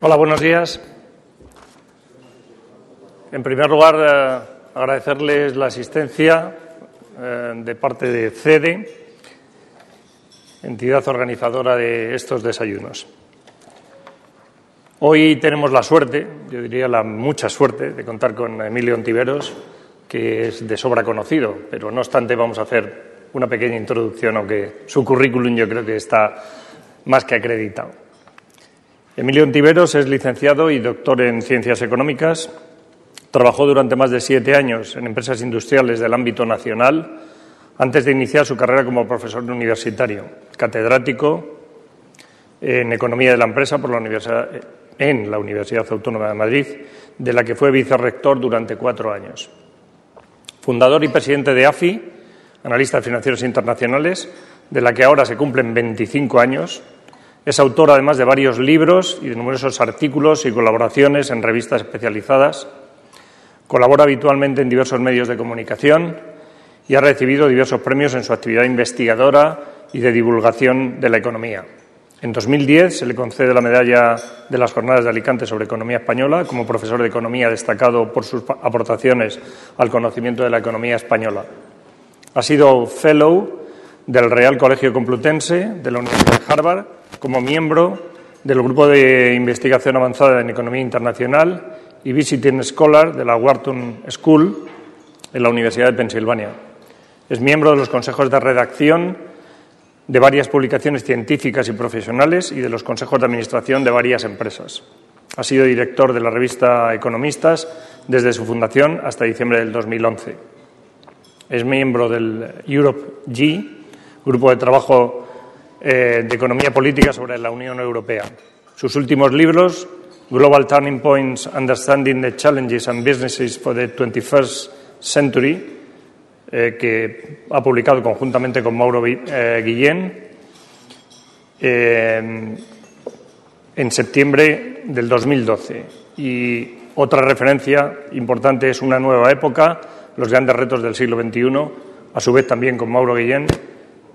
Hola, buenos días. En primer lugar, agradecerles la asistencia de parte de CEDE, entidad organizadora de estos desayunos. Hoy tenemos la suerte, yo diría la mucha suerte, de contar con Emilio Ontiveros, que es de sobra conocido, pero no obstante vamos a hacer una pequeña introducción, aunque su currículum yo creo que está más que acreditado. Emilio Ontiveros es licenciado y doctor en Ciencias Económicas. Trabajó durante más de 7 años en empresas industriales del ámbito nacional antes de iniciar su carrera como profesor universitario, catedrático en Economía de la Empresa en la Universidad Autónoma de Madrid, de la que fue vicerrector durante 4 años. Fundador y presidente de AFI, Analistas Financieros Internacionales, de la que ahora se cumplen 25 años. Es autor, además, de varios libros y de numerosos artículos y colaboraciones en revistas especializadas. Colabora habitualmente en diversos medios de comunicación y ha recibido diversos premios en su actividad investigadora y de divulgación de la economía. En 2010 se le concede la medalla de las Jornadas de Alicante sobre Economía Española como profesor de Economía destacado por sus aportaciones al conocimiento de la economía española. Ha sido Fellow del Real Colegio Complutense de la Universidad de Harvard, como miembro del Grupo de Investigación Avanzada en Economía Internacional y Visiting Scholar de la Wharton School en la Universidad de Pensilvania. Es miembro de los consejos de redacción de varias publicaciones científicas y profesionales y de los consejos de administración de varias empresas. Ha sido director de la revista Economistas desde su fundación hasta diciembre del 2011. Es miembro del Europe G, grupo de trabajo de economía política sobre la Unión Europea. Sus últimos libros, Global Turning Points, Understanding the Challenges and Businesses for the 21st Century, que ha publicado conjuntamente con Mauro Guillén en septiembre del 2012. Y otra referencia importante es Una nueva época, los grandes retos del siglo XXI, a su vez también con Mauro Guillén,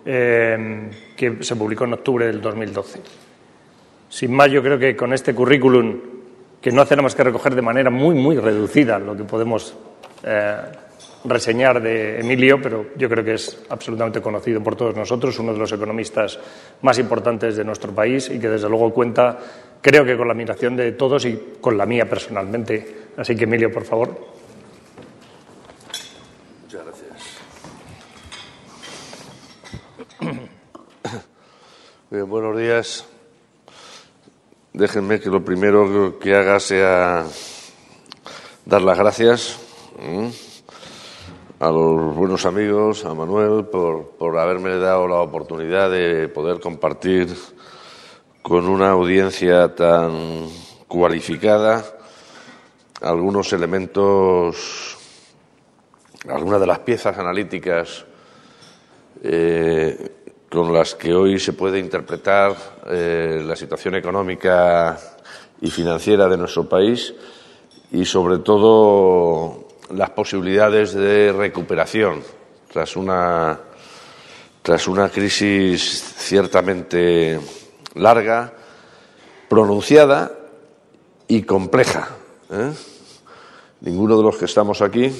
que se publicó en octubre del 2012. Sin más, yo creo que con este currículum, que no hace nada más que recoger de manera muy reducida lo que podemos reseñar de Emilio, pero yo creo que es absolutamente conocido por todos nosotros, uno de los economistas más importantes de nuestro país y que desde luego cuenta, creo que con la admiración de todos y con la mía personalmente. Así que, Emilio, por favor. Muchas gracias. Bien, buenos días. Déjenme que lo primero que haga sea dar las gracias a los buenos amigos, a Manuel, por haberme dado la oportunidad de poder compartir con una audiencia tan cualificada algunos elementos, algunas de las piezas analíticas con las que hoy se puede interpretar la situación económica y financiera de nuestro país y, sobre todo, las posibilidades de recuperación tras una crisis ciertamente larga, pronunciada y compleja. Ninguno de los que estamos aquí,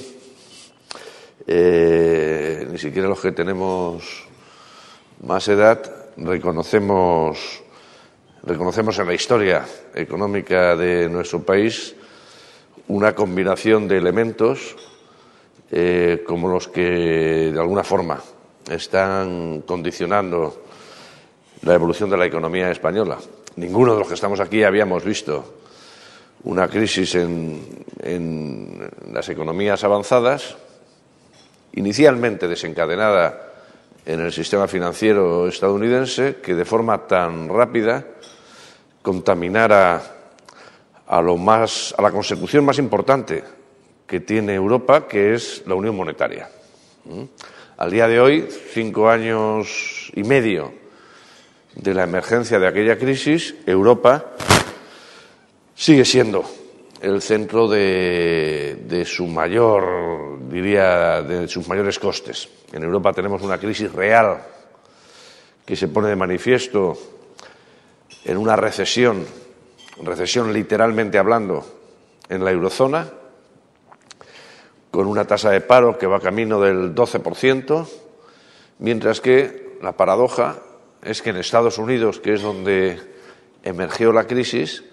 ni siquiera los que tenemos más edad, reconocemos en la historia económica de nuestro país una combinación de elementos como los que de alguna forma están condicionando la evolución de la economía española. Ninguno de los que estamos aquí habíamos visto una crisis en las economías avanzadas, inicialmente desencadenada en el sistema financiero estadounidense, que de forma tan rápida contaminara a la consecución más importante que tiene Europa, que es la unión monetaria. Al día de hoy, 5 años y medio de la emergencia de aquella crisis, Europa sigue siendo el centro de su mayor, diría, de sus mayores costes. En Europa tenemos una crisis real que se pone de manifiesto en una recesión recesión literalmente hablando en la eurozona, con una tasa de paro que va camino del 12%, mientras que la paradoja es que en Estados Unidos, que es donde emergió la crisis,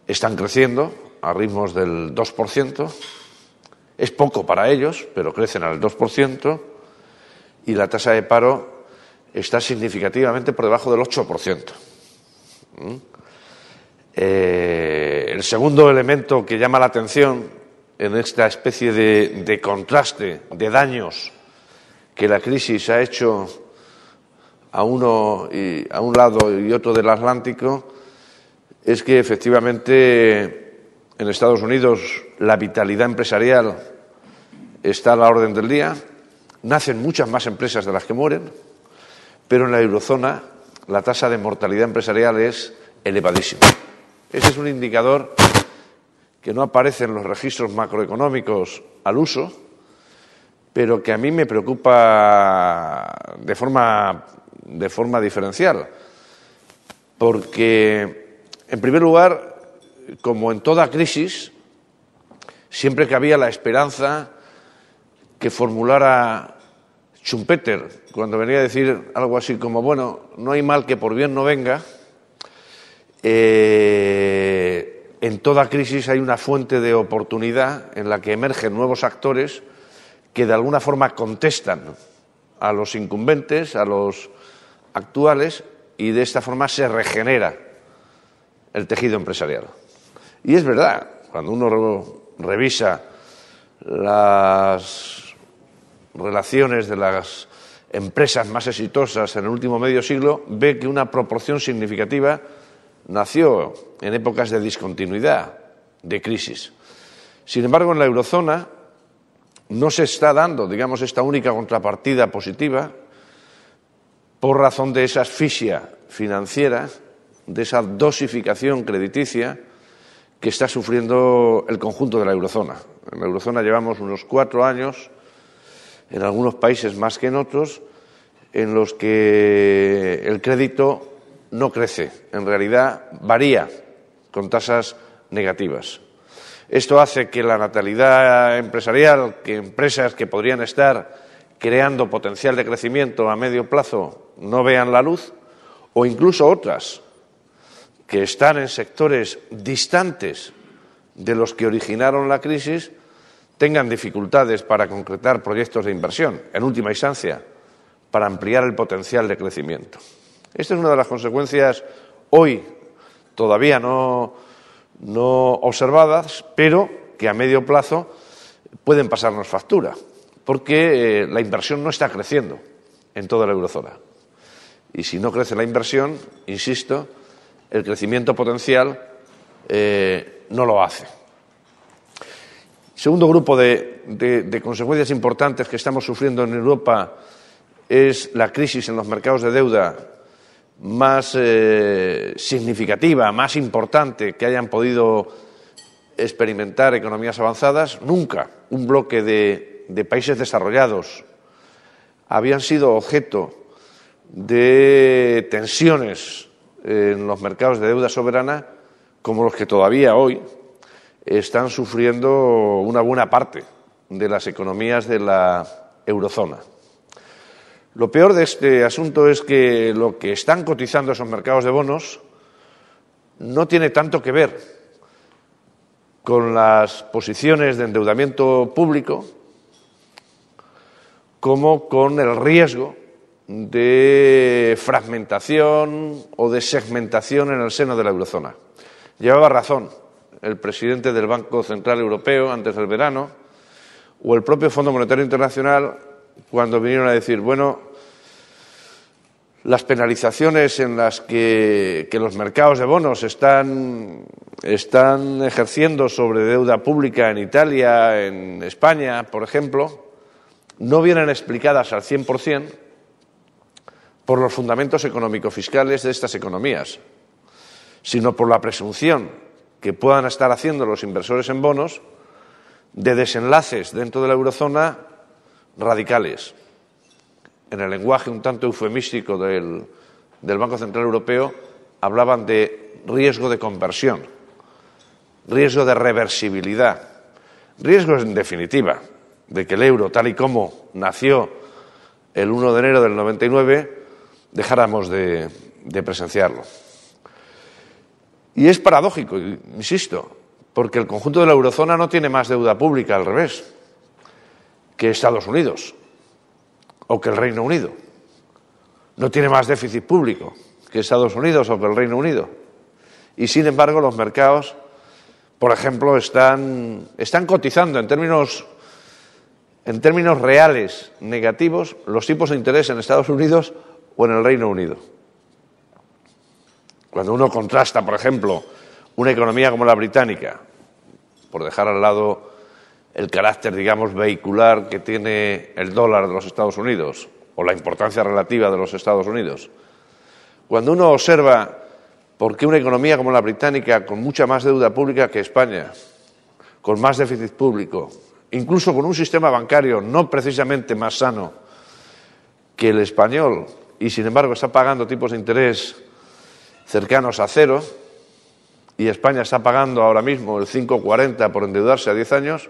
están creciendo a ritmos del 2%. Es poco para ellos, pero crecen al 2%, y la tasa de paro está significativamente por debajo del 8%. El segundo elemento que llama la atención en esta especie de contraste de daños que la crisis ha hecho a un lado y otro del Atlántico es que efectivamente en Estados Unidos la vitalidad empresarial está a la orden del día, nacen muchas más empresas de las que mueren, pero en la eurozona la tasa de mortalidad empresarial es elevadísima. Ese es un indicador que no aparece en los registros macroeconómicos al uso, pero que a mí me preocupa de forma diferencial, porque, en primer lugar, como en toda crisis, siempre que había la esperanza que formulara Schumpeter cuando venía a decir algo así como, bueno, no hay mal que por bien no venga, en toda crisis hay una fuente de oportunidad en la que emergen nuevos actores que de alguna forma contestan a los incumbentes, a los actuales, y de esta forma se regenera el tejido empresarial. Y es verdad, cuando uno revisa las relaciones de las empresas más exitosas en el último medio siglo, ve que una proporción significativa nació en épocas de discontinuidad, de crisis. Sin embargo, en la eurozona no se está dando, digamos, esta única contrapartida positiva por razón de esa asfixia financiera, de esa dosificación crediticia que está sufriendo el conjunto de la eurozona. En la eurozona llevamos unos 4 años, en algunos países más que en otros, en los que el crédito no crece, en realidad varía con tasas negativas. Esto hace que la natalidad empresarial, que empresas que podrían estar creando potencial de crecimiento a medio plazo no vean la luz, o incluso otras que están en sectores distantes de los que originaron la crisis tengan dificultades para concretar proyectos de inversión, en última instancia, para ampliar el potencial de crecimiento. Esta es una de las consecuencias hoy todavía no observadas, pero que a medio plazo pueden pasarnos factura, porque la inversión no está creciendo en toda la eurozona. Y si no crece la inversión, insisto, el crecimiento potencial no lo hace. Segundo grupo de consecuencias importantes que estamos sufriendo en Europa es la crisis en los mercados de deuda más significativa, más importante que hayan podido experimentar economías avanzadas. Nunca un bloque de países desarrollados habían sido objeto de tensiones en los mercados de deuda soberana como los que todavía hoy están sufriendo una buena parte de las economías de la eurozona. Lo peor de este asunto es que lo que están cotizando esos mercados de bonos no tiene tanto que ver con las posiciones de endeudamiento público como con el riesgo de fragmentación o de segmentación en el seno de la eurozona. Llevaba razón el presidente del Banco Central Europeo antes del verano o el propio Fondo Monetario Internacional cuando vinieron a decir, bueno, las penalizaciones en las que los mercados de bonos están ejerciendo sobre deuda pública en Italia, en España, por ejemplo, no vienen explicadas al 100% por los fundamentos económico-fiscales de estas economías, sino por la presunción que puedan estar haciendo los inversores en bonos de desenlaces dentro de la eurozona radicales. En el lenguaje un tanto eufemístico del Banco Central Europeo hablaban de riesgo de conversión riesgo de reversibilidad, riesgo en definitiva de que el euro, tal y como nació el 1 de enero del 99, dejáramos de presenciarlo. Y es paradójico, insisto, porque el conjunto de la eurozona no tiene más deuda pública, al revés, que Estados Unidos o que el Reino Unido. No tiene más déficit público que Estados Unidos o que el Reino Unido. Y, sin embargo, los mercados, por ejemplo, están cotizando en términos reales negativos los tipos de interés en Estados Unidos o en el Reino Unido. Cuando uno contrasta, por ejemplo, una economía como la británica, por dejar al lado el carácter, digamos, vehicular que tiene el dólar de los Estados Unidos o la importancia relativa de los Estados Unidos, cuando uno observa por qué una economía como la británica, con mucha más deuda pública que España, con más déficit público, incluso con un sistema bancario no precisamente más sano que el español, y sin embargo está pagando tipos de interés cercanos a cero, y España está pagando ahora mismo el 5,40 por endeudarse a 10 años,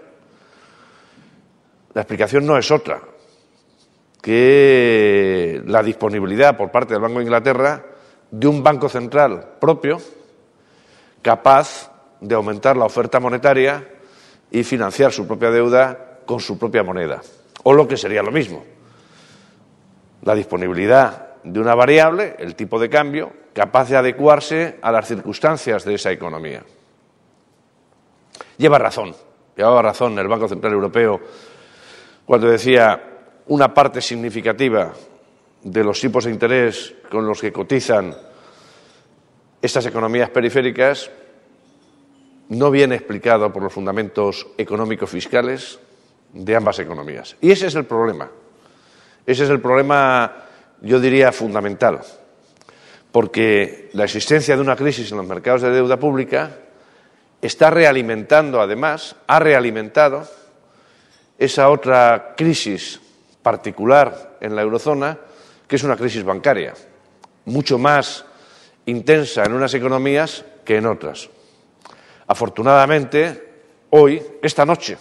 la explicación no es otra que la disponibilidad por parte del Banco de Inglaterra de un banco central propio capaz de aumentar la oferta monetaria y financiar su propia deuda con su propia moneda. O lo que sería lo mismo, la disponibilidad de una variable, el tipo de cambio, capaz de adecuarse a las circunstancias de esa economía. Llevaba razón el Banco Central Europeo cuando decía una parte significativa de los tipos de interés con los que cotizan estas economías periféricas no viene explicado por los fundamentos económico-fiscales de ambas economías. Y ese es el problema. Ese es el problema, yo diría, fundamental, porque la existencia de una crisis en los mercados de deuda pública está realimentando, además, ha realimentado esa otra crisis particular en la eurozona, que es una crisis bancaria, mucho más intensa en unas economías que en otras. Afortunadamente, hoy, esta noche,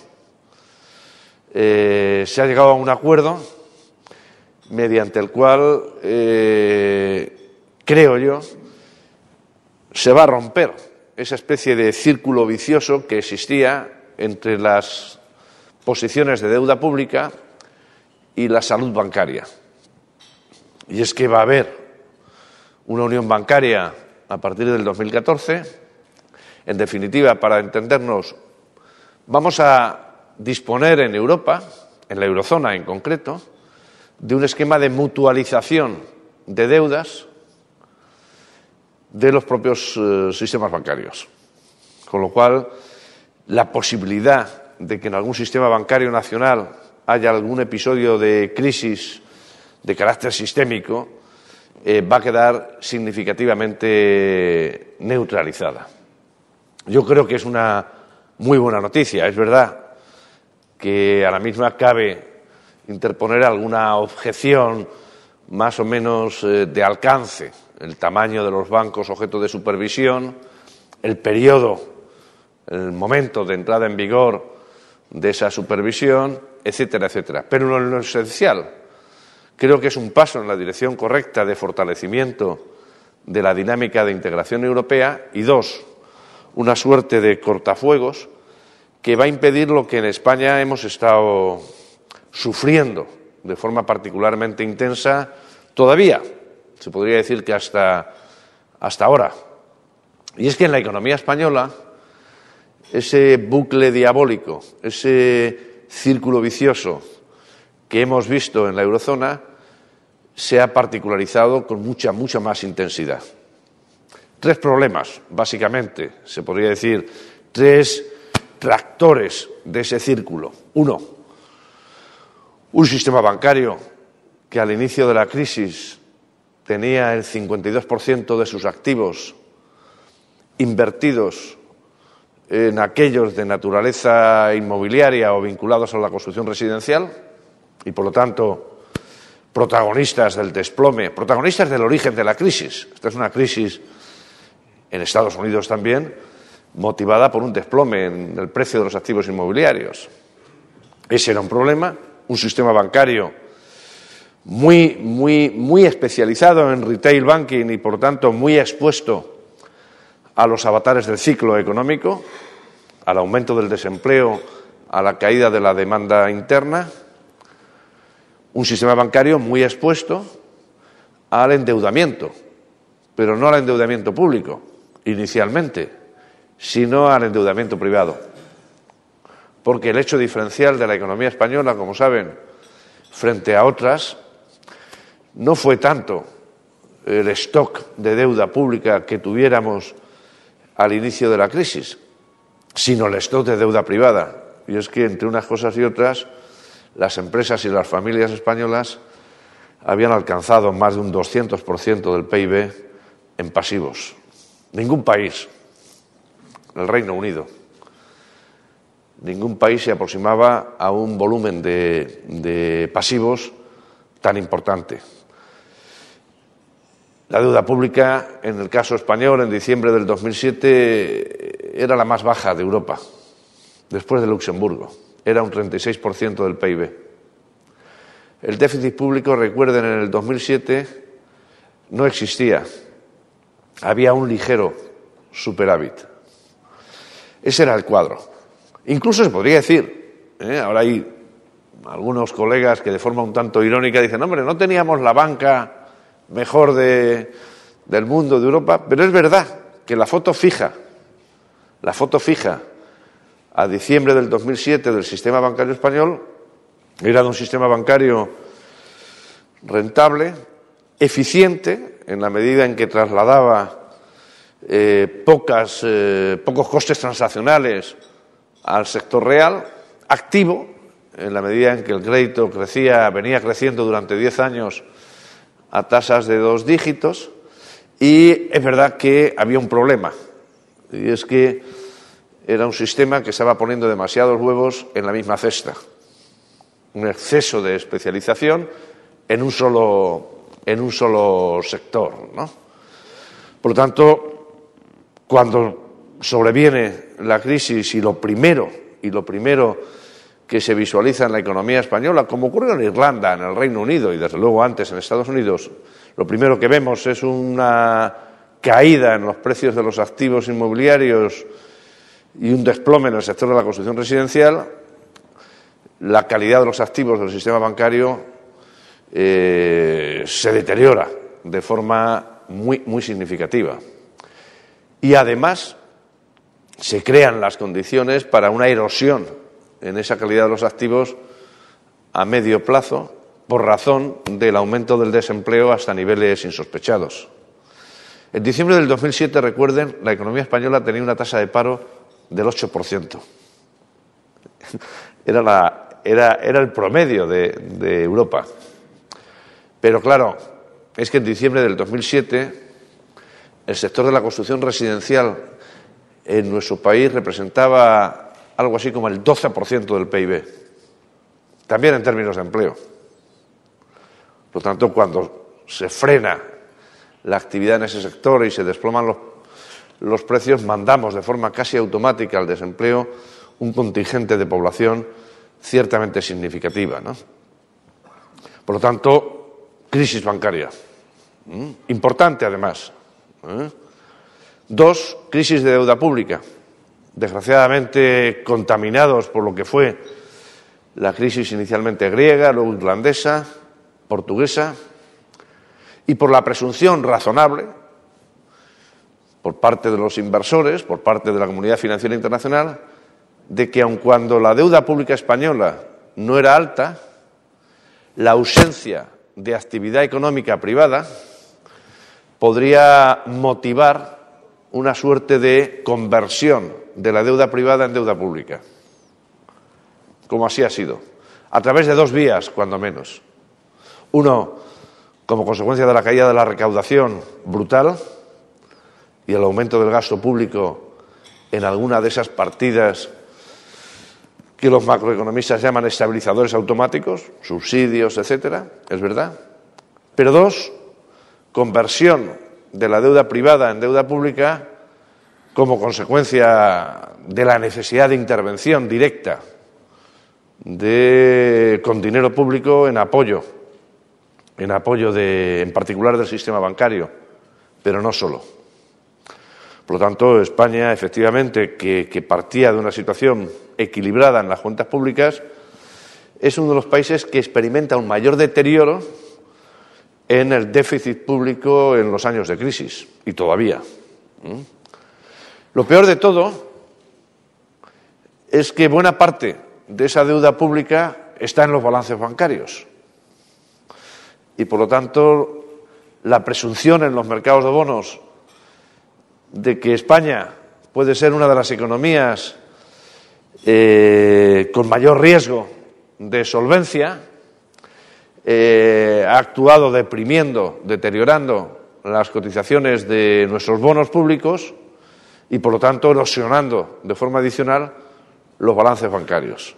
se ha llegado a un acuerdo mediante el cual, creo yo, se va a romper esa especie de círculo vicioso que existía entre las posiciones de deuda pública y la salud bancaria. Y es que va a haber una unión bancaria a partir del 2014. En definitiva, para entendernos, vamos a disponer en Europa, en la eurozona en concreto, de un esquema de mutualización de deudas de los propios sistemas bancarios. Con lo cual, la posibilidad de que en algún sistema bancario nacional haya algún episodio de crisis de carácter sistémico va a quedar significativamente neutralizada. Yo creo que es una muy buena noticia. Es verdad que a la misma cabe interponer alguna objeción más o menos de alcance, el tamaño de los bancos objeto de supervisión, el periodo, el momento de entrada en vigor de esa supervisión, etcétera, etcétera. Pero en lo esencial, creo que es un paso en la dirección correcta de fortalecimiento de la dinámica de integración europea y dos, una suerte de cortafuegos que va a impedir lo que en España hemos estado sufriendo de forma particularmente intensa todavía, se podría decir que hasta ahora. Y es que en la economía española ese bucle diabólico, ese círculo vicioso que hemos visto en la eurozona se ha particularizado con mucha más intensidad. Tres problemas, básicamente, se podría decir, tres tractores de ese círculo. Uno, un sistema bancario que al inicio de la crisis tenía el 52% de sus activos invertidos en aquellos de naturaleza inmobiliaria o vinculados a la construcción residencial y, por lo tanto, protagonistas del desplome, protagonistas del origen de la crisis. Esta es una crisis en Estados Unidos también, motivada por un desplome en el precio de los activos inmobiliarios. Ese era un problema, un sistema bancario muy especializado en retail banking y, por tanto, muy expuesto a los avatares del ciclo económico, al aumento del desempleo, a la caída de la demanda interna, un sistema bancario muy expuesto al endeudamiento, pero no al endeudamiento público inicialmente, sino al endeudamiento privado. Porque el hecho diferencial de la economía española, como saben, frente a otras, no fue tanto el stock de deuda pública que tuviéramos al inicio de la crisis, sino el stock de deuda privada. Y es que, entre unas cosas y otras, las empresas y las familias españolas habían alcanzado más de un 200% del PIB en pasivos. Ningún país, el Reino Unido, ningún país se aproximaba a un volumen de pasivos tan importante. La deuda pública, en el caso español, en diciembre del 2007, era la más baja de Europa, después de Luxemburgo. Era un 36% del PIB. El déficit público, recuerden, en el 2007 no existía. Había un ligero superávit. Ese era el cuadro. Incluso se podría decir, ahora hay algunos colegas que de forma un tanto irónica dicen, hombre, no teníamos la banca mejor del mundo, de Europa, pero es verdad que la foto fija a diciembre del 2007 del sistema bancario español era de un sistema bancario rentable, eficiente, en la medida en que trasladaba pocos costes transaccionales al sector real, activo, en la medida en que el crédito venía creciendo durante 10 años a tasas de 2 dígitos, y es verdad que había un problema, y es que era un sistema que estaba poniendo demasiados huevos en la misma cesta, un exceso de especialización en un solo sector, ¿no? Por lo tanto, cuando sobreviene la crisis y lo primero que se visualiza en la economía española, como ocurrió en Irlanda, en el Reino Unido y desde luego antes en Estados Unidos, lo primero que vemos es una caída en los precios de los activos inmobiliarios y un desplome en el sector de la construcción residencial. La calidad de los activos del sistema bancario se deteriora de forma muy significativa. Y además se crean las condiciones para una erosión en esa calidad de los activos a medio plazo por razón del aumento del desempleo hasta niveles insospechados. En diciembre del 2007, recuerden, la economía española tenía una tasa de paro del 8%. Era el promedio de Europa. Pero claro, es que en diciembre del 2007 el sector de la construcción residencial en nuestro país representaba algo así como el 12% del PIB, también en términos de empleo. Por lo tanto, cuando se frena la actividad en ese sector y se desploman los precios, mandamos de forma casi automática al desempleo un contingente de población ciertamente significativa, ¿no? Por lo tanto, crisis bancaria. Importante, además. 2, crisis de deuda pública. Desgraciadamente contaminados por lo que fue la crisis inicialmente griega, luego irlandesa, portuguesa, y por la presunción razonable por parte de los inversores, por parte de la comunidad financiera internacional, de que aun cuando la deuda pública española no era alta, la ausencia de actividad económica privada podría motivar una suerte de conversión de la deuda privada en deuda pública, como así ha sido, a través de 2 vías, cuando menos. Uno, como consecuencia de la caída de la recaudación brutal y el aumento del gasto público en alguna de esas partidas que los macroeconomistas llaman estabilizadores automáticos, subsidios, etcétera, es verdad. Pero 2, conversión de la deuda privada en deuda pública como consecuencia de la necesidad de intervención directa con dinero público en apoyo en particular del sistema bancario, pero no solo. Por lo tanto, España, efectivamente, que partía de una situación equilibrada en las cuentas públicas, es uno de los países que experimenta un mayor deterioro en el déficit público en los años de crisis, y todavía. Lo peor de todo es que buena parte de esa deuda pública está en los balances bancarios. Y, por lo tanto, la presunción en los mercados de bonos de que España puede ser una de las economías con mayor riesgo de solvencia ha actuado deteriorando las cotizaciones de nuestros bonos públicos y, por lo tanto, erosionando de forma adicional los balances bancarios.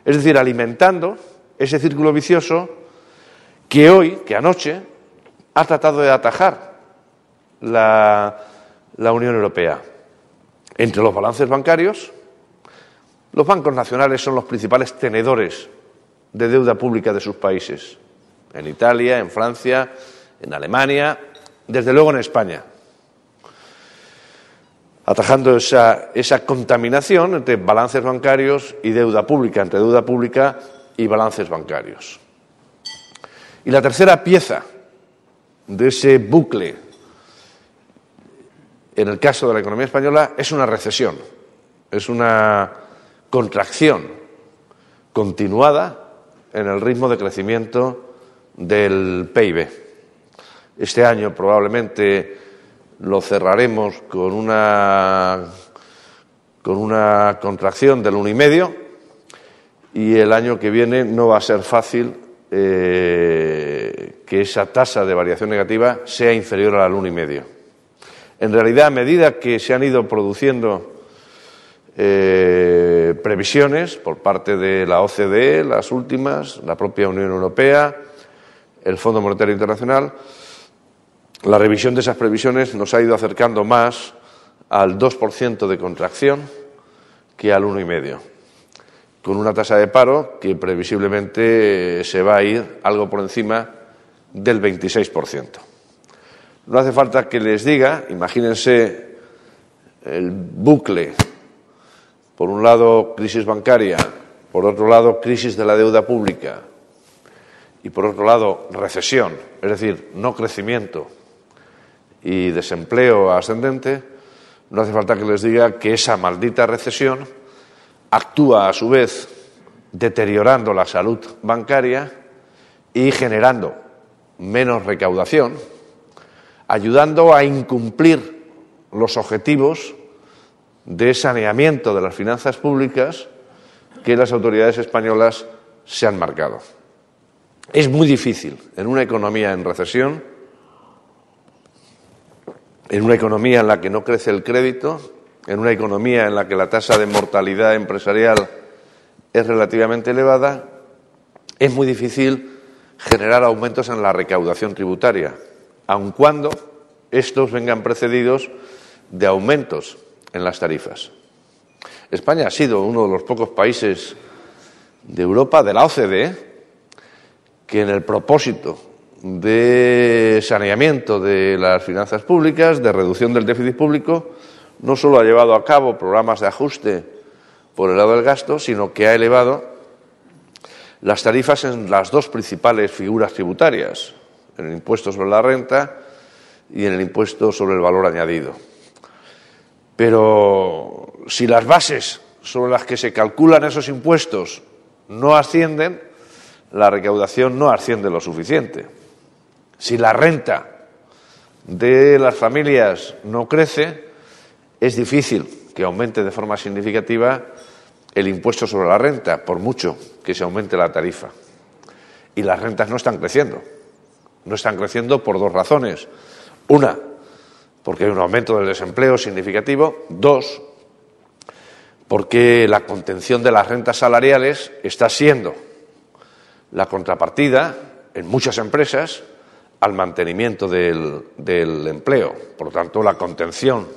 Es decir, alimentando ese círculo vicioso que anoche ha tratado de atajar la Unión Europea. Entre los balances bancarios, los bancos nacionales son los principales tenedores de deuda pública de sus países. En Italia, en Francia, en Alemania, desde luego en España. Atajando esa contaminación entre balances bancarios y deuda pública, entre deuda pública y balances bancarios. Y la tercera pieza de ese bucle, en el caso de la economía española, es una recesión, es una contracción continuada en el ritmo de crecimiento del PIB. Este año probablemente lo cerraremos con una contracción del 1,5 y el año que viene no va a ser fácil que esa tasa de variación negativa sea inferior al 1,5. En realidad, a medida que se han ido produciendo previsiones por parte de la OCDE, las últimas, la propia Unión Europea, el Fondo Monetario Internacional, la revisión de esas previsiones nos ha ido acercando más al 2% de contracción que al 1,5%, con una tasa de paro que previsiblemente se va a ir algo por encima del 26%. No hace falta que les diga, imagínense el bucle, por un lado crisis bancaria, por otro lado crisis de la deuda pública y por otro lado recesión, es decir, no crecimiento y desempleo ascendente. No hace falta que les diga que esa maldita recesión actúa a su vez deteriorando la salud bancaria y generando menos recaudación, ayudando a incumplir los objetivos de saneamiento de las finanzas públicas que las autoridades españolas se han marcado. Es muy difícil en una economía en recesión, en una economía en la que no crece el crédito, en una economía en la que la tasa de mortalidad empresarial es relativamente elevada, es muy difícil generar aumentos en la recaudación tributaria, aun cuando estos vengan precedidos de aumentos en las tarifas. España ha sido uno de los pocos países de Europa, de la OCDE, que en el propósito de saneamiento de las finanzas públicas, de reducción del déficit público, no solo ha llevado a cabo programas de ajuste por el lado del gasto, sino que ha elevado las tarifas en las dos principales figuras tributarias, en el impuesto sobre la renta y en el impuesto sobre el valor añadido. Pero si las bases sobre las que se calculan esos impuestos no ascienden, la recaudación no asciende lo suficiente. Si la renta de las familias no crece, es difícil que aumente de forma significativa el impuesto sobre la renta, por mucho que se aumente la tarifa. Y las rentas no están creciendo. No están creciendo por dos razones. Una, porque hay un aumento del desempleo significativo. Dos, porque la contención de las rentas salariales está siendo la contrapartida en muchas empresas al mantenimiento del empleo. Por lo tanto, la contención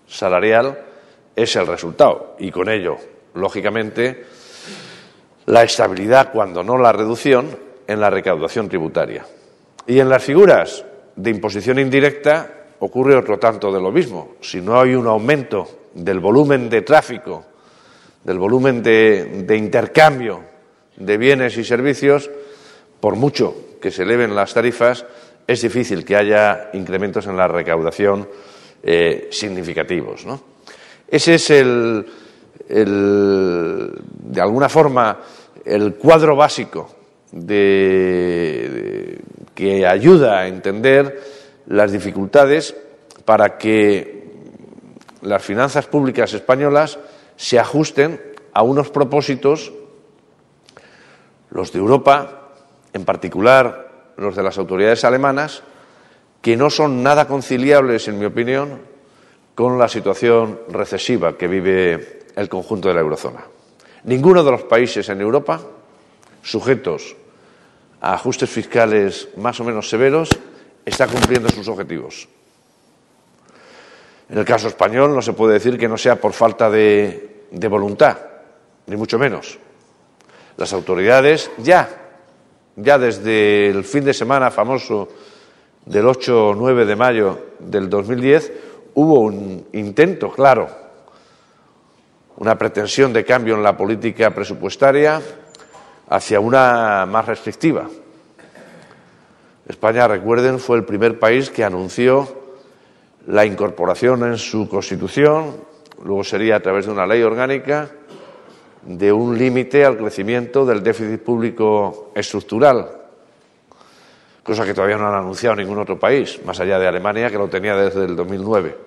salarial es el resultado y con ello, lógicamente, la estabilidad, cuando no la reducción, en la recaudación tributaria. Y en las figuras de imposición indirecta ocurre otro tanto de lo mismo. Si no hay un aumento del volumen de tráfico, del volumen de intercambio de bienes y servicios, por mucho que se eleven las tarifas, es difícil que haya incrementos en la recaudación significativos, ¿no? Ese es de alguna forma, el cuadro básico que ayuda a entender las dificultades para que las finanzas públicas españolas se ajusten a unos propósitos, los de Europa, en particular los de las autoridades alemanas, que no son nada conciliables, en mi opinión, con la situación recesiva que vive el conjunto de la eurozona. Ninguno de los países en Europa, sujetos a ajustes fiscales más o menos severos, está cumpliendo sus objetivos. En el caso español no se puede decir que no sea por falta de voluntad, ni mucho menos. Las autoridades ya desde el fin de semana famoso del 8 o 9 de mayo del 2010 hubo un intento claro, una pretensión de cambio en la política presupuestaria hacia una más restrictiva. España, recuerden, fue el primer país que anunció la incorporación en su Constitución, luego sería a través de una ley orgánica, de un límite al crecimiento del déficit público estructural, cosa que todavía no han anunciado ningún otro país, más allá de Alemania, que lo tenía desde el 2009.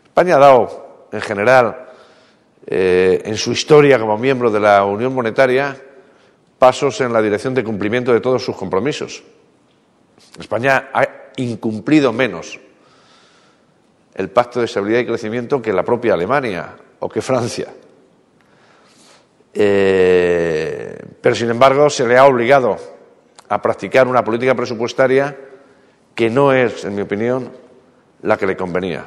España ha dado, en general, en su historia como miembro de la Unión Monetaria, pasos en la dirección de cumplimiento de todos sus compromisos. España ha incumplido menos el Pacto de Estabilidad y Crecimiento que la propia Alemania o que Francia. Pero, sin embargo, se le ha obligado a practicar una política presupuestaria que no es, en mi opinión, la que le convenía.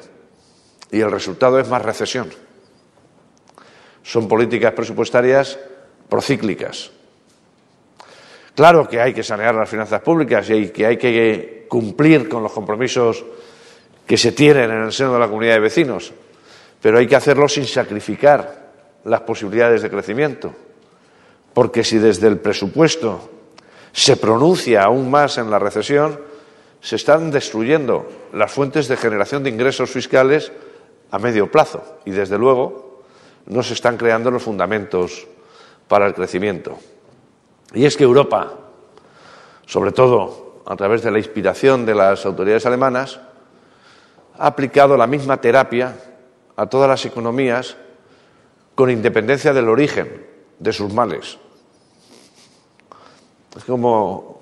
Y el resultado es más recesión. Son políticas presupuestarias procíclicas. Claro que hay que sanear las finanzas públicas y que hay que cumplir con los compromisos que se tienen en el seno de la comunidad de vecinos, pero hay que hacerlo sin sacrificar las posibilidades de crecimiento, porque si desde el presupuesto se pronuncia aún más en la recesión, se están destruyendo las fuentes de generación de ingresos fiscales a medio plazo y, desde luego, no se están creando los fundamentos para el crecimiento. Y es que Europa, sobre todo a través de la inspiración de las autoridades alemanas, ha aplicado la misma terapia a todas las economías con independencia del origen de sus males. Es como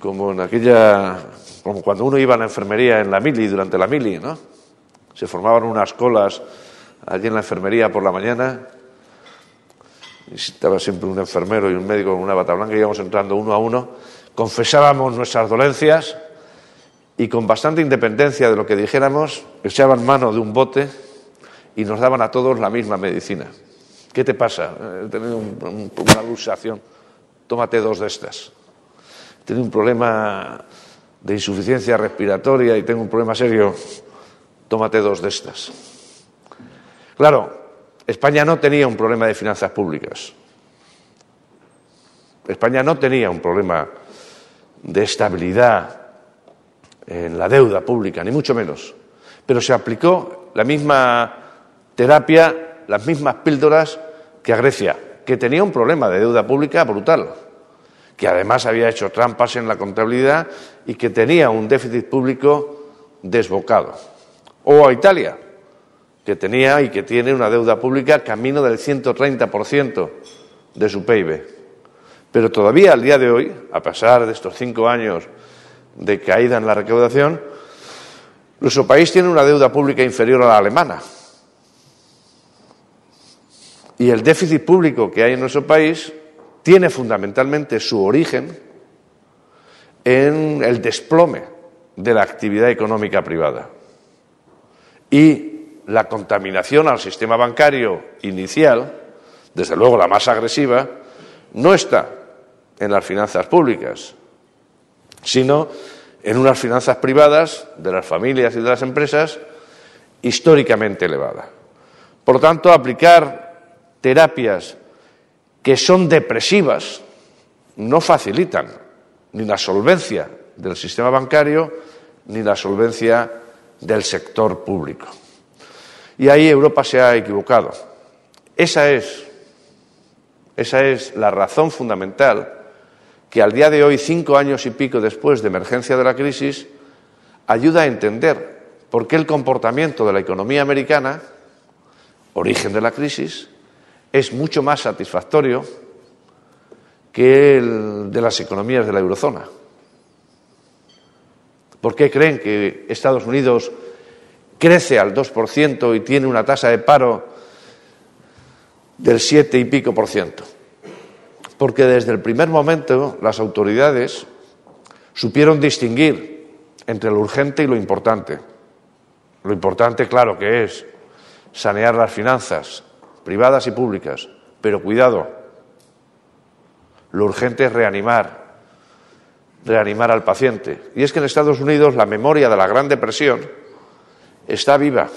como cuando uno iba a la enfermería en la mili, durante la mili, ¿no? Se formaban unas colas allí en la enfermería por la mañana y estaba siempre un enfermero y un médico con una bata blanca, íbamos entrando uno a uno, confesábamos nuestras dolencias y con bastante independencia de lo que dijéramos, echaban mano de un bote y nos daban a todos la misma medicina. ¿Qué te pasa? He tenido una luxación, tómate 2 de estas. He tenido un problema de insuficiencia respiratoria y tengo un problema serio, tómate 2 de estas. Claro, España no tenía un problema de finanzas públicas. España no tenía un problema de estabilidad en la deuda pública, ni mucho menos. Pero se aplicó la misma terapia, las mismas píldoras que a Grecia, que tenía un problema de deuda pública brutal, que además había hecho trampas en la contabilidad y que tenía un déficit público desbocado. O a Italia, que tenía y que tiene una deuda pública camino del 130% de su PIB. Pero todavía al día de hoy, a pesar de estos 5 años de caída en la recaudación, nuestro país tiene una deuda pública inferior a la alemana. Y el déficit público que hay en nuestro país tiene fundamentalmente su origen en el desplome de la actividad económica privada. Y la contaminación al sistema bancario inicial, desde luego la más agresiva, no está en las finanzas públicas, sino en unas finanzas privadas de las familias y de las empresas históricamente elevada. Por lo tanto, aplicar terapias que son depresivas no facilitan ni la solvencia del sistema bancario ni la solvencia del sector público. Y ahí Europa se ha equivocado. Esa es la razón fundamental que al día de hoy, 5 años y pico después de emergencia de la crisis, ayuda a entender por qué el comportamiento de la economía americana, origen de la crisis, es mucho más satisfactorio que el de las economías de la eurozona. ¿Por qué creen que Estados Unidos crece al 2% y tiene una tasa de paro del 7 y pico por ciento? Porque desde el primer momento las autoridades supieron distinguir entre lo urgente y lo importante. Lo importante, claro, que es sanear las finanzas privadas y públicas, pero cuidado, lo urgente es reanimar al paciente. Y es que en Estados Unidos la memoria de la Gran Depresión está viva.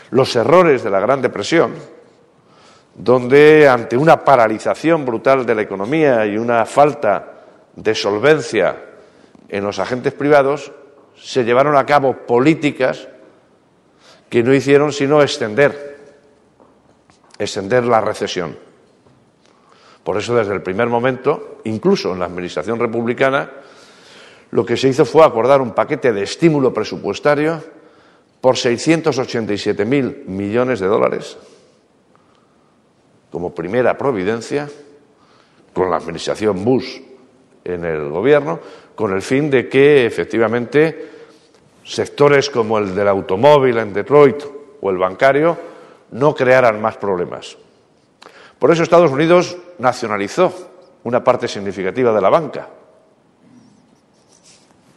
Los errores de la Gran Depresión, donde ante una paralización brutal de la economía y una falta de solvencia en los agentes privados, se llevaron a cabo políticas que no hicieron sino extender la recesión. Por eso, desde el primer momento, incluso en la administración republicana, lo que se hizo fue acordar un paquete de estímulo presupuestario por 687.000 millones de dólares como primera providencia, con la administración Bush en el gobierno, con el fin de que efectivamente sectores como el del automóvil en Detroit o el bancario no crearan más problemas. Por eso Estados Unidos nacionalizó una parte significativa de la banca.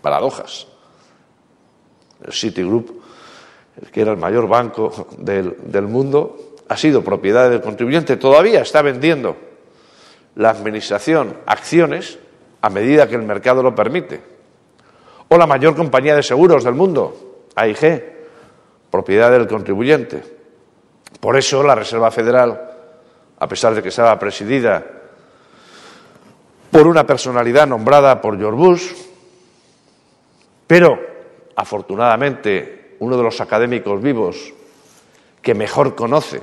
Paradojas. El Citigroup, que era el mayor banco del mundo, ha sido propiedad del contribuyente. Todavía está vendiendo la administración acciones a medida que el mercado lo permite. O la mayor compañía de seguros del mundo, AIG, propiedad del contribuyente. Por eso la Reserva Federal, a pesar de que estaba presidida por una personalidad nombrada por George Bush, pero afortunadamente uno de los académicos vivos que mejor conoce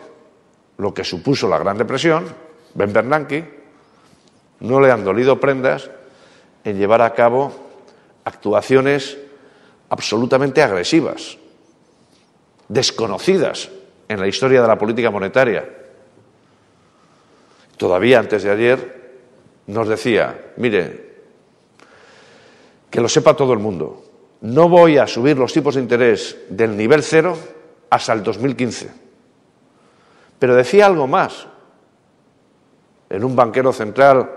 lo que supuso la Gran Depresión, Ben Bernanke, no le han dolido prendas en llevar a cabo actuaciones absolutamente agresivas, desconocidas en la historia de la política monetaria. Todavía antes de ayer nos decía, mire, que lo sepa todo el mundo, no voy a subir los tipos de interés del nivel cero hasta el 2015. Pero decía algo más, en un banquero central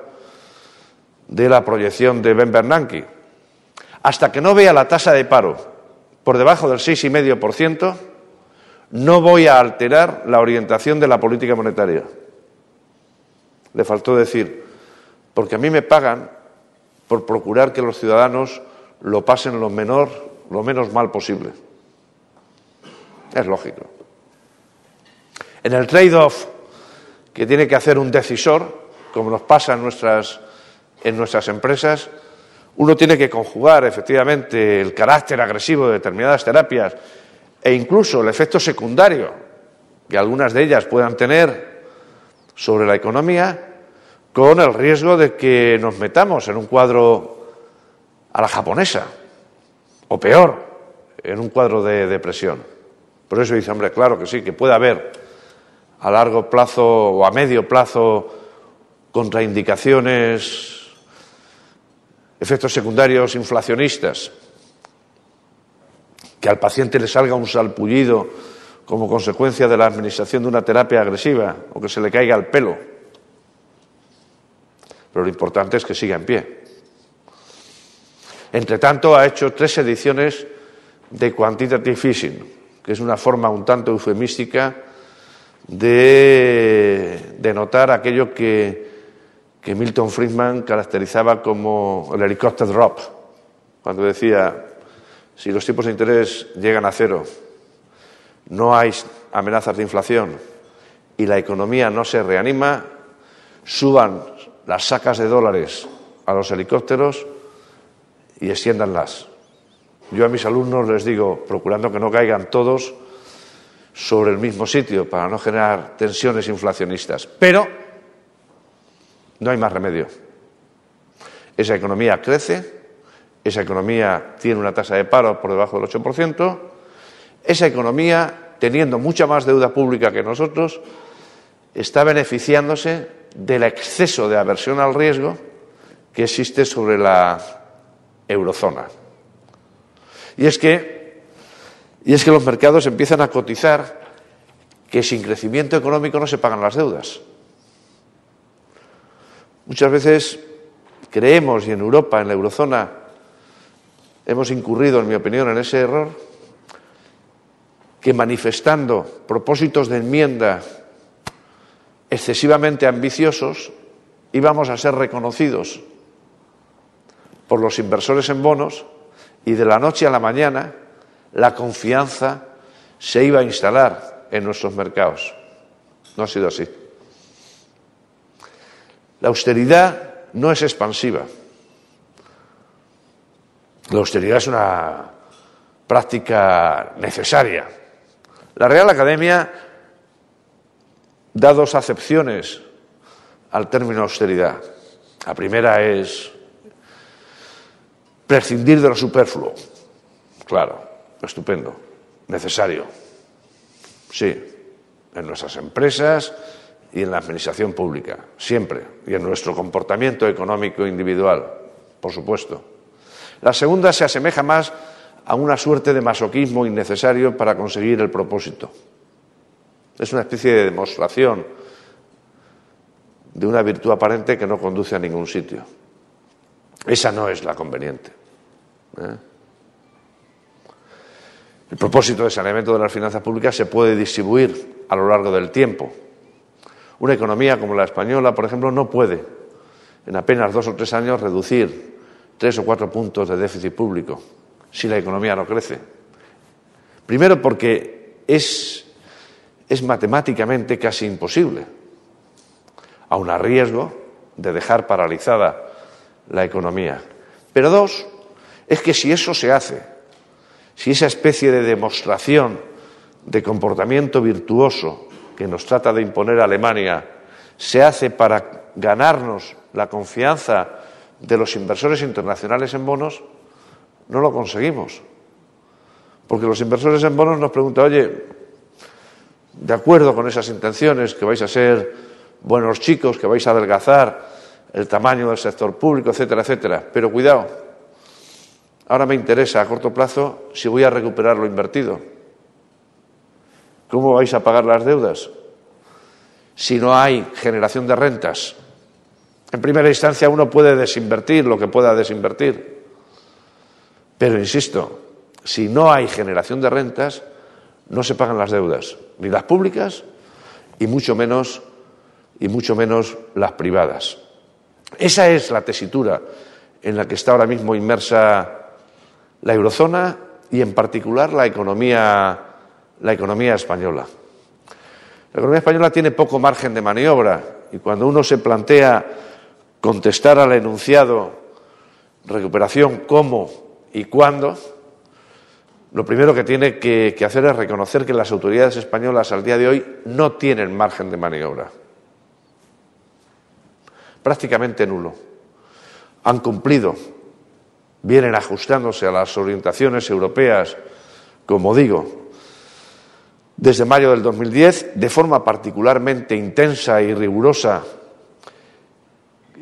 de la proyección de Ben Bernanke, hasta que no vea la tasa de paro por debajo del 6,5%, no voy a alterar la orientación de la política monetaria. Le faltó decir, porque a mí me pagan por procurar que los ciudadanos lo pasen lo menos mal posible. Es lógico. En el trade-off que tiene que hacer un decisor, como nos pasa en nuestras empresas, uno tiene que conjugar efectivamente el carácter agresivo de determinadas terapias e incluso el efecto secundario que algunas de ellas puedan tener sobre la economía, con el riesgo de que nos metamos en un cuadro a la japonesa, o peor, en un cuadro de depresión. Por eso dice, hombre, claro que sí, que puede haber a largo plazo o a medio plazo contraindicaciones, efectos secundarios inflacionistas, que al paciente le salga un salpullido como consecuencia de la administración de una terapia agresiva o que se le caiga el pelo. Pero lo importante es que siga en pie. Entre tanto, ha hecho 3 ediciones de quantitative easing, que es una forma un tanto eufemística de denotar aquello que Milton Friedman caracterizaba como el helicopter drop, cuando decía, si los tipos de interés llegan a cero, no hay amenazas de inflación y la economía no se reanima, suban las sacas de dólares a los helicópteros y extiéndanlas. Yo a mis alumnos les digo, procurando que no caigan todos sobre el mismo sitio para no generar tensiones inflacionistas, pero no hay más remedio. Esa economía crece, esa economía tiene una tasa de paro por debajo del 8%, esa economía, teniendo mucha más deuda pública que nosotros, está beneficiándose del exceso de aversión al riesgo que existe sobre la eurozona. Y es que los mercados empiezan a cotizar que sin crecimiento económico no se pagan las deudas. Muchas veces creemos, y en Europa, en la eurozona, hemos incurrido, en mi opinión, en ese error, que manifestando propósitos de enmienda excesivamente ambiciosos íbamos a ser reconocidos por los inversores en bonos y de la noche a la mañana la confianza se iba a instalar en nuestros mercados. No ha sido así. La austeridad no es expansiva. La austeridad es una práctica necesaria. La Real Academia da dos acepciones al término austeridad. La primera es prescindir de lo superfluo. Claro, estupendo, necesario. Sí, en nuestras empresas y en la administración pública, siempre, y en nuestro comportamiento económico individual, por supuesto. La segunda se asemeja más a una suerte de masoquismo innecesario para conseguir el propósito. Es una especie de demostración de una virtud aparente que no conduce a ningún sitio. Esa no es la conveniente. El propósito de saneamiento de las finanzas públicas se puede distribuir a lo largo del tiempo. Una economía como la española, por ejemplo, no puede en apenas 2 o 3 años reducir 3 o 4 puntos de déficit público si la economía no crece. Primero porque es matemáticamente casi imposible, aun a riesgo de dejar paralizada la economía. Pero dos, es que si eso se hace, si esa especie de demostración de comportamiento virtuoso que nos trata de imponer Alemania se hace para ganarnos la confianza de los inversores internacionales en bonos, no lo conseguimos. Porque los inversores en bonos nos preguntan, oye, de acuerdo con esas intenciones, que vais a ser buenos chicos, que vais a adelgazar el tamaño del sector público, etcétera, etcétera, pero cuidado, ahora me interesa a corto plazo si voy a recuperar lo invertido. ¿Cómo vais a pagar las deudas si no hay generación de rentas? En primera instancia uno puede desinvertir lo que pueda desinvertir, pero insisto, si no hay generación de rentas no se pagan las deudas, ni las públicas y mucho menos las privadas. Esa es la tesitura en la que está ahora mismo inmersa la eurozona y en particular la economía española. La economía española tiene poco margen de maniobra y cuando uno se plantea contestar al enunciado recuperación cómo y cuándo, lo primero que tiene que hacer es reconocer que las autoridades españolas al día de hoy no tienen margen de maniobra. Prácticamente nulo. Han cumplido, vienen ajustándose a las orientaciones europeas, como digo, desde mayo del 2010, de forma particularmente intensa y rigurosa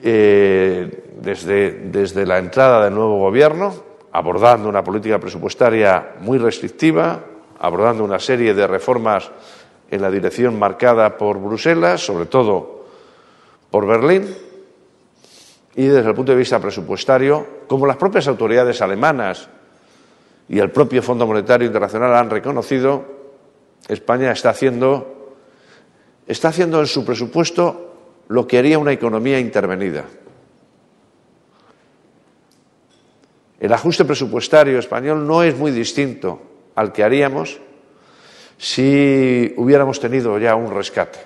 desde la entrada del nuevo gobierno, abordando una política presupuestaria muy restrictiva, abordando una serie de reformas en la dirección marcada por Bruselas, sobre todo por Berlín, y desde el punto de vista presupuestario, como las propias autoridades alemanas y el propio Fondo Monetario Internacional han reconocido, España está haciendo en su presupuesto lo que haría una economía intervenida. El ajuste presupuestario español no es muy distinto al que haríamos si hubiéramos tenido ya un rescate.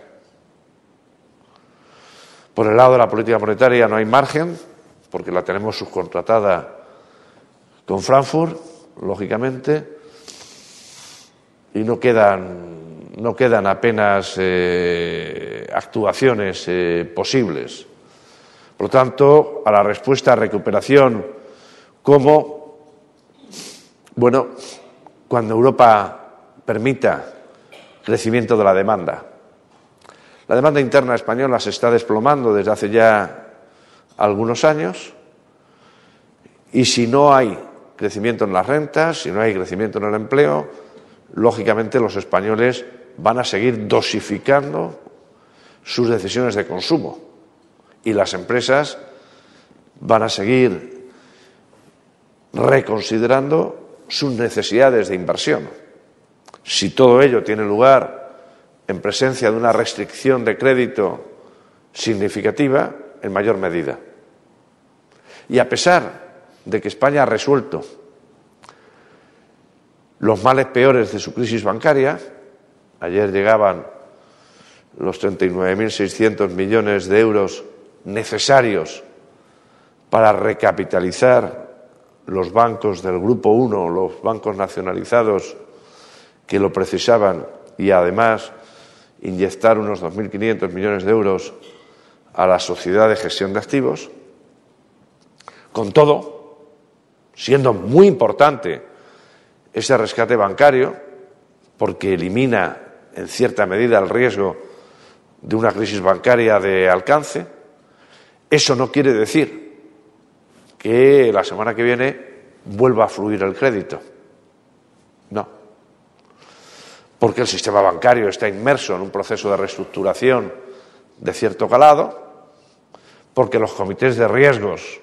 Por el lado de la política monetaria no hay margen, porque la tenemos subcontratada con Frankfurt, lógicamente, y no quedan apenas actuaciones posibles. Por lo tanto, a la respuesta a recuperación como, bueno, cuando Europa permita crecimiento de la demanda. La demanda interna española se está desplomando desde hace ya algunos años y si no hay crecimiento en las rentas, si no hay crecimiento en el empleo, lógicamente los españoles van a seguir dosificando sus decisiones de consumo y las empresas van a seguir reconsiderando sus necesidades de inversión. Si todo ello tiene lugar en presencia de una restricción de crédito significativa, en mayor medida. Y a pesar de que España ha resuelto los males peores de su crisis bancaria, ayer llegaban los 39.600 millones de euros necesarios para recapitalizar los bancos del Grupo 1, los bancos nacionalizados que lo precisaban y además inyectar unos 2.500 millones de euros a la sociedad de gestión de activos. Con todo, siendo muy importante ese rescate bancario, porque elimina en cierta medida el riesgo de una crisis bancaria de alcance, eso no quiere decir que la semana que viene vuelva a fluir el crédito. No. Porque el sistema bancario está inmerso en un proceso de reestructuración de cierto calado, porque los comités de riesgos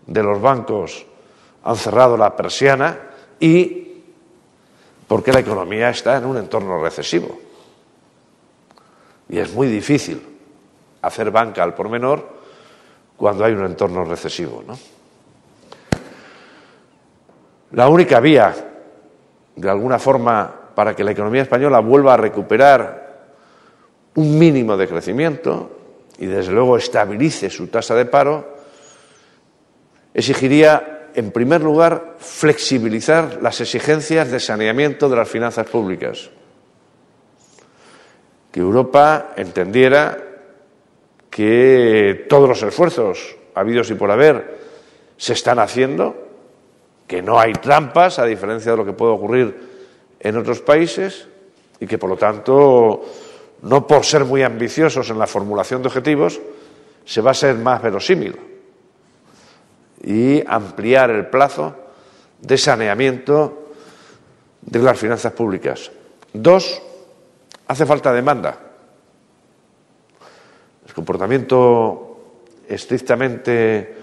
de los bancos han cerrado la persiana y porque la economía está en un entorno recesivo. Y es muy difícil hacer banca al por menor cuando hay un entorno recesivo, ¿no? La única vía, de alguna forma, para que la economía española vuelva a recuperar un mínimo de crecimiento y, desde luego, estabilice su tasa de paro, exigiría, en primer lugar, flexibilizar las exigencias de saneamiento de las finanzas públicas. Que Europa entendiera que todos los esfuerzos habidos y por haber se están haciendo, que no hay trampas, a diferencia de lo que puede ocurrir en otros países, y que, por lo tanto, no por ser muy ambiciosos en la formulación de objetivos, se va a ser más verosímil y ampliar el plazo de saneamiento de las finanzas públicas. 2, hace falta demanda. El comportamiento estrictamente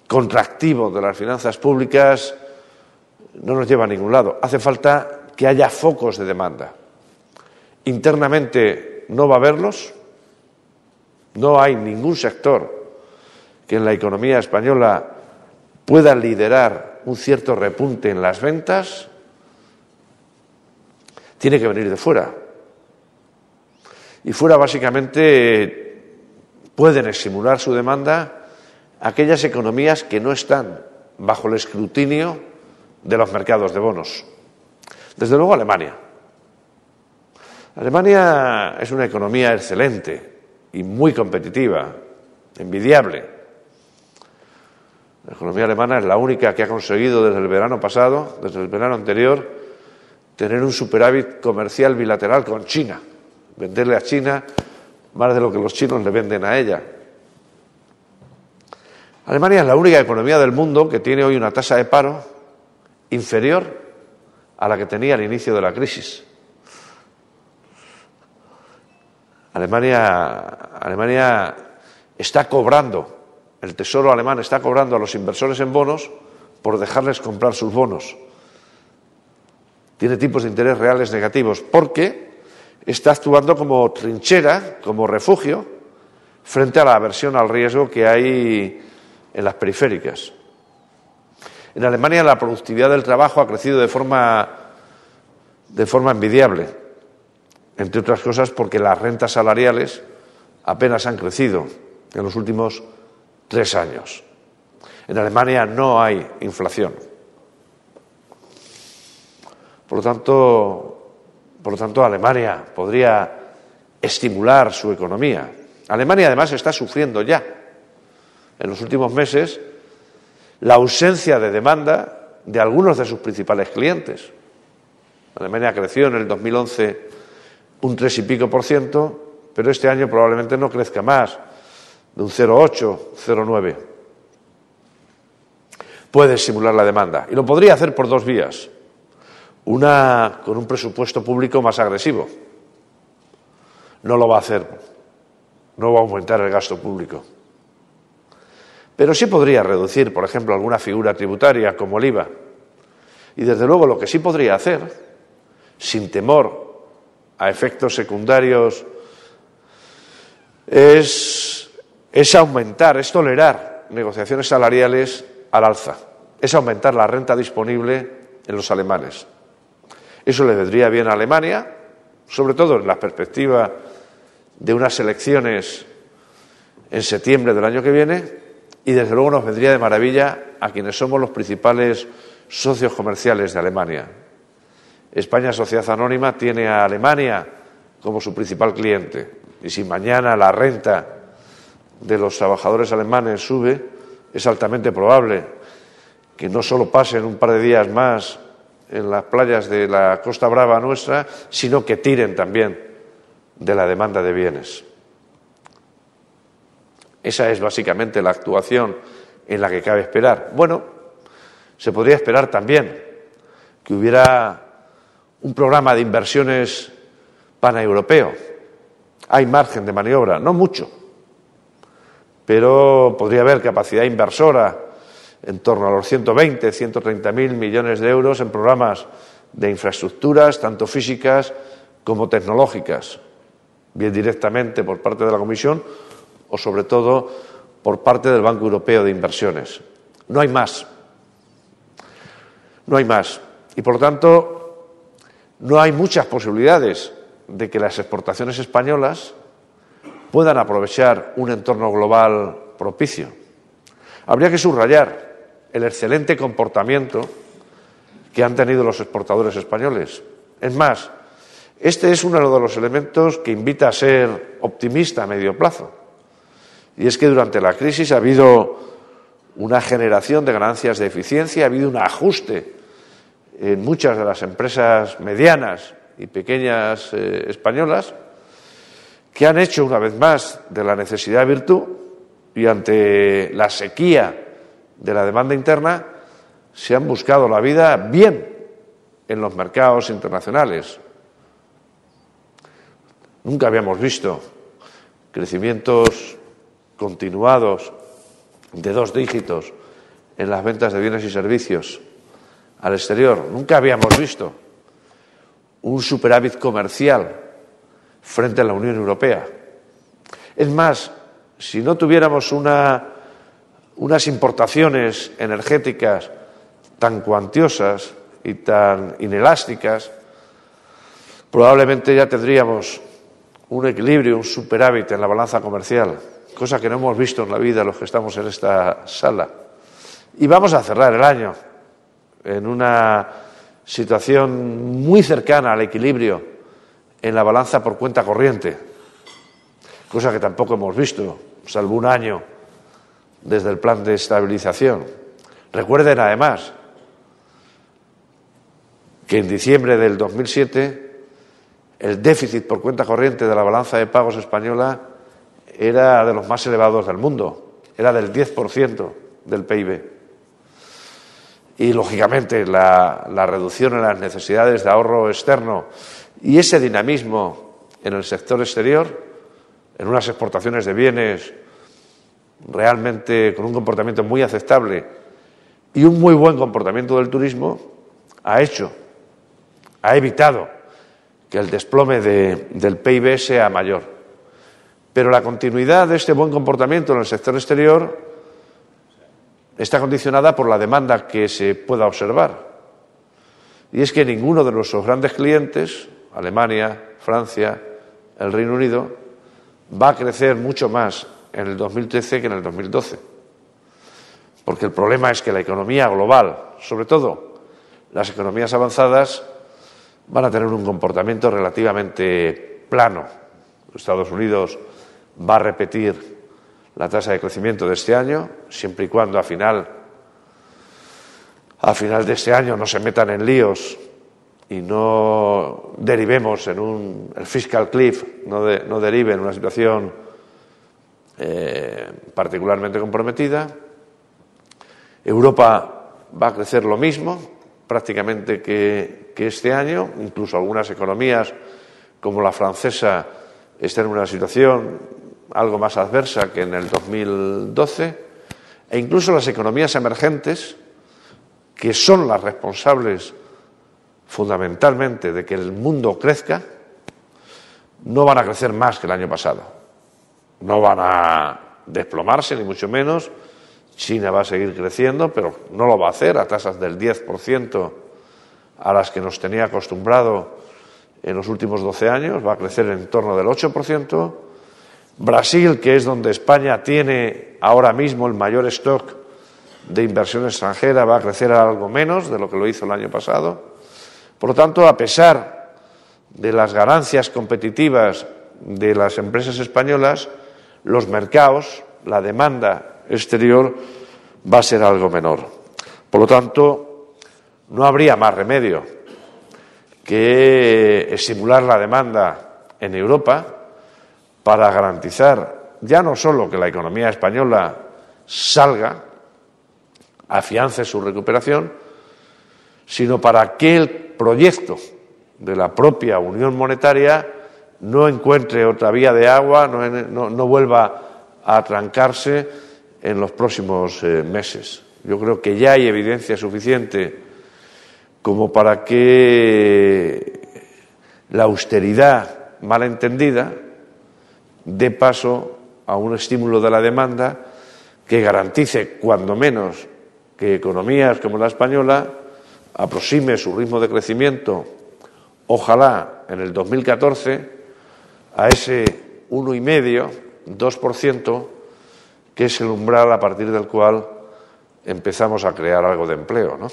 contractivo de las finanzas públicas no nos lleva a ningún lado. Hace falta que haya focos de demanda. Internamente no va a haberlos. No hay ningún sector que en la economía española pueda liderar un cierto repunte en las ventas. Tiene que venir de fuera. Y fuera, básicamente, pueden estimular su demanda aquellas economías que no están bajo el escrutinio de los mercados de bonos. Desde luego, Alemania. Alemania es una economía excelente y muy competitiva, envidiable. La economía alemana es la única que ha conseguido desde el verano pasado, desde el verano anterior, tener un superávit comercial bilateral con China, venderle a China más de lo que los chinos le venden a ella. Alemania es la única economía del mundo que tiene hoy una tasa de paro inferior a la que tenía al inicio de la crisis. Alemania está cobrando, el Tesoro alemán está cobrando a los inversores en bonos por dejarles comprar sus bonos. tiene tipos de interés reales negativos porque está actuando como trinchera, como refugio, frente a la aversión al riesgo que hay en las periféricas. En Alemania la productividad del trabajo ha crecido de forma envidiable, entre otras cosas porque las rentas salariales apenas han crecido en los últimos 3 años. En Alemania no hay inflación. Por lo tanto, Alemania podría estimular su economía. Alemania, además, está sufriendo ya, en los últimos meses, la ausencia de demanda de algunos de sus principales clientes. Alemania creció en el 2011 un 3 y pico %, pero este año probablemente no crezca más, de un 0,8, 0,9. Puede estimular la demanda y lo podría hacer por 2 vías. Una, con un presupuesto público más agresivo. No lo va a hacer, no va a aumentar el gasto público. Pero sí podría reducir, por ejemplo, alguna figura tributaria como el IVA. Y desde luego lo que sí podría hacer, sin temor a efectos secundarios, es aumentar, es tolerar negociaciones salariales al alza, es aumentar la renta disponible en los alemanes. Eso le vendría bien a Alemania, sobre todo en la perspectiva de unas elecciones en septiembre del año que viene, y desde luego nos vendría de maravilla a quienes somos los principales socios comerciales de Alemania. España Sociedad Anónima tiene a Alemania como su principal cliente, y si mañana la renta de los trabajadores alemanes sube, es altamente probable que no solo pasen un par de días más en las playas de la Costa Brava nuestra, sino que tiren también de la demanda de bienes. Esa es básicamente la actuación en la que cabe esperar. Bueno, se podría esperar también que hubiera un programa de inversiones paneuropeo. Hay margen de maniobra, no mucho, pero podría haber capacidad inversora en torno a los 120, 130.000 millones de euros en programas de infraestructuras, tanto físicas como tecnológicas, bien directamente por parte de la Comisión o sobre todo por parte del Banco Europeo de Inversiones. No hay más. No hay más. Y por lo tanto, no hay muchas posibilidades de que las exportaciones españolas puedan aprovechar un entorno global propicio. Habría que subrayar el excelente comportamiento que han tenido los exportadores españoles. Es más, este es uno de los elementos que invita a ser optimista a medio plazo. Y es que durante la crisis ha habido una generación de ganancias de eficiencia, ha habido un ajuste en muchas de las empresas medianas y pequeñas españolas que han hecho una vez más de la necesidad virtud y ante la sequía de la demanda interna se han buscado la vida bien en los mercados internacionales. Nunca habíamos visto crecimientos continuados de 2 dígitos en las ventas de bienes y servicios al exterior. Nunca habíamos visto un superávit comercial frente a la Unión Europea. Es más, si no tuviéramos unas importaciones energéticas tan cuantiosas y tan inelásticas, probablemente ya tendríamos un equilibrio, un superávit en la balanza comercial, cosa que no hemos visto en la vida los que estamos en esta sala. Y vamos a cerrar el año en una situación muy cercana al equilibrio en la balanza por cuenta corriente, cosa que tampoco hemos visto, salvo un año desde el plan de estabilización. Recuerden además que en diciembre del 2007 el déficit por cuenta corriente de la balanza de pagos española era de los más elevados del mundo, era del 10% del PIB. Y, lógicamente, la reducción en las necesidades de ahorro externo y ese dinamismo en el sector exterior, en unas exportaciones de bienes realmente con un comportamiento muy aceptable y un muy buen comportamiento del turismo, ha hecho ha evitado que el desplome del PIB sea mayor. Pero la continuidad de este buen comportamiento en el sector exterior está condicionada por la demanda que se pueda observar. Y es que ninguno de nuestros grandes clientes, Alemania, Francia, el Reino Unido, va a crecer mucho más en el 2013 que en el 2012. Porque el problema es que la economía global, sobre todo las economías avanzadas, van a tener un comportamiento relativamente plano. Estados Unidos va a repetir la tasa de crecimiento de este año, siempre y cuando a final de este año no se metan en líos y no derivemos en el fiscal cliff, no derive en una situación particularmente comprometida. Europa va a crecer lo mismo prácticamente que este año, incluso algunas economías como la francesa están en una situación algo más adversa que en el 2012, e incluso las economías emergentes, que son las responsables fundamentalmente de que el mundo crezca, no van a crecer más que el año pasado. No van a desplomarse, ni mucho menos. China va a seguir creciendo, pero no lo va a hacer a tasas del 10% a las que nos tenía acostumbrado en los últimos 12 años, va a crecer en torno del 8%. Brasil, que es donde España tiene ahora mismo el mayor stock de inversión extranjera, va a crecer algo menos de lo que lo hizo el año pasado. Por lo tanto, a pesar de las ganancias competitivas de las empresas españolas, los mercados, la demanda exterior va a ser algo menor. Por lo tanto, no habría más remedio que estimular la demanda en Europa para garantizar ya no solo que la economía española salga, afiance su recuperación, sino para que el proyecto de la propia Unión Monetaria no encuentre otra vía de agua, no vuelva a atrancarse en los próximos meses. Yo creo que ya hay evidencia suficiente como para que la austeridad mal entendida dé paso a un estímulo de la demanda que garantice, cuando menos, que economías como la española aproxime su ritmo de crecimiento, ojalá en el 2014, a ese 1,5%, 2%, que es el umbral a partir del cual empezamos a crear algo de empleo, ¿no?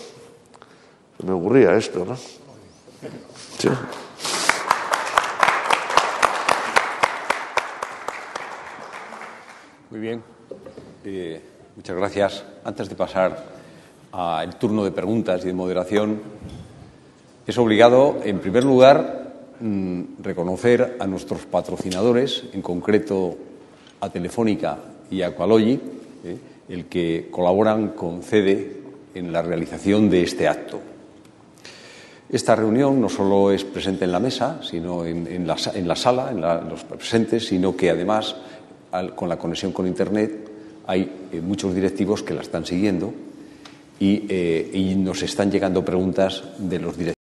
Me ocurría esto, ¿no? Sí. Muy bien. Muchas gracias. Antes de pasar al turno de preguntas y de moderación, es obligado, en primer lugar, reconocer a nuestros patrocinadores, en concreto a Telefónica y a Aqualogy, el que colaboran con CEDE en la realización de este acto. Esta reunión no solo es presente en la mesa, sino en la sala, en los presentes, sino que además, con la conexión con Internet, hay muchos directivos que la están siguiendo y nos están llegando preguntas de los directivos.